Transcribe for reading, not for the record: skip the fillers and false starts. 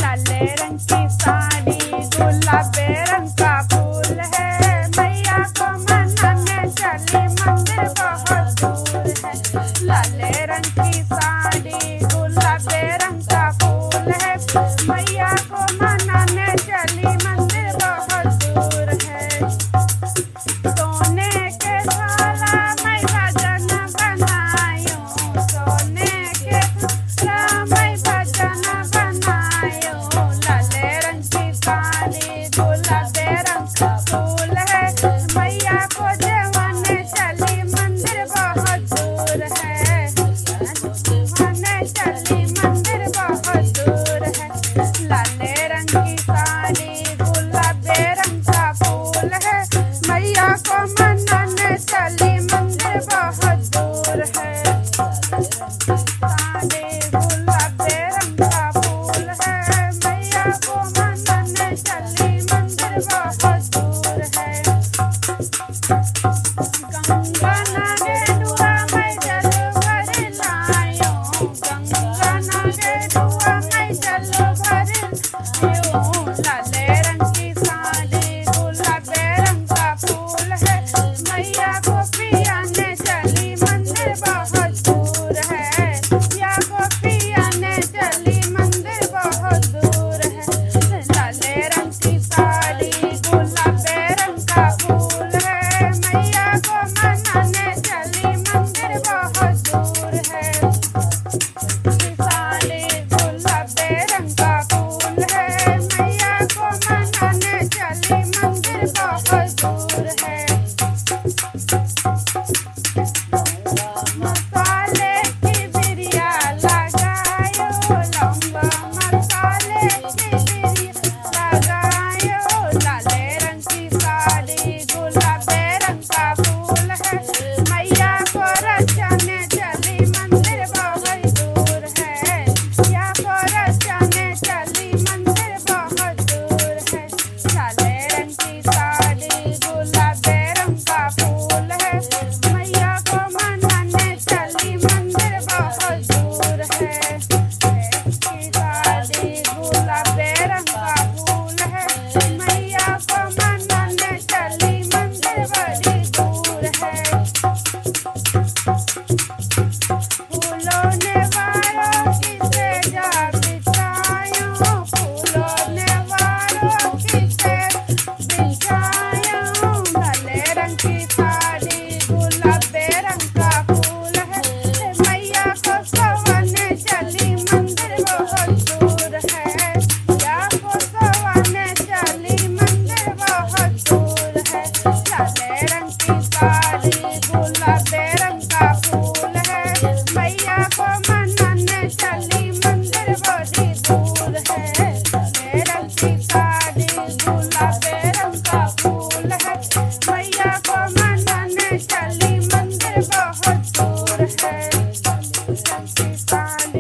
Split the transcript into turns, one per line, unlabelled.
लाले रंग की साड़ी गुलाबी रंग का फूल है, मैया को मनाने चली मंदिर बहुत दूर है। लाले रंग की साड़ी गुलाबी रंग का फूल है, मैया को मनाने चली मंदिर बहुत दूर है। सोने के थाला मैं भजन बनायूं, सोने के थाला मैं भजन बनायूं। लाले रंग की साड़ी गुलाबी रंग का फूल है, मैया को जवाने चली मंदिर बहुत दूर है। जवाने चली मंदिर बहुत दूर है। लाले रंग की साड़ी गुलाबी रंग का फूल है, मैया को मनाने चली मंदिर बहुत दूर है। साड़ी गुलाबी रंग का फूल है, मैया को मनाने चली मंदिर बहुत दूर है। गंगा नागे डुआ मैं जल भर लायूं, गंगा नागे डुआ मैं जल भर लायूं। लाले रंग की साड़ी गुलाबी रंग का फूल है, मैया को पियाने चली मंदिर बहुत दूर है। या को पियाने चली मंदिर बहुत दूर है। लाले रंग की साड़ी गुलाबी रंग का फूल है, मैया को मनाने चली मंदिर बहुत दूर है। साड़ी गुलाबी रंग का फूल है, मैया को मनाने चली मंदिर बहुत दूर है। मसाले की बिरिया लगायो, लौंग मसाले की बिरिया लगायो। लाले रंग की साड़ी गुलाबी रंग का फूल है, मैया को रचने चली मंदिर बहुत दूर है। या को रचने चली मंदिर बहुत दूर है। लाले रंग की साड़ी गुलाबी रंग का फूल है, मैया को मनाने चली मंदिर बहुत दूर है। की साड़ी गुलाबी रंग का फूल है, मैया को मनाने चली मंदिर बड़ी दूर है। फूलों ने वारों की सेजा बिछायूं, फूलों ने वारों की सेजा बिछायूं। लाले रंग की साड़ी गुलाबी रंग का फूल है, मैया को सवाने चली मंदिर बहुत दूर है। या को सवाने चली मंदिर बहुत दूर है। लाले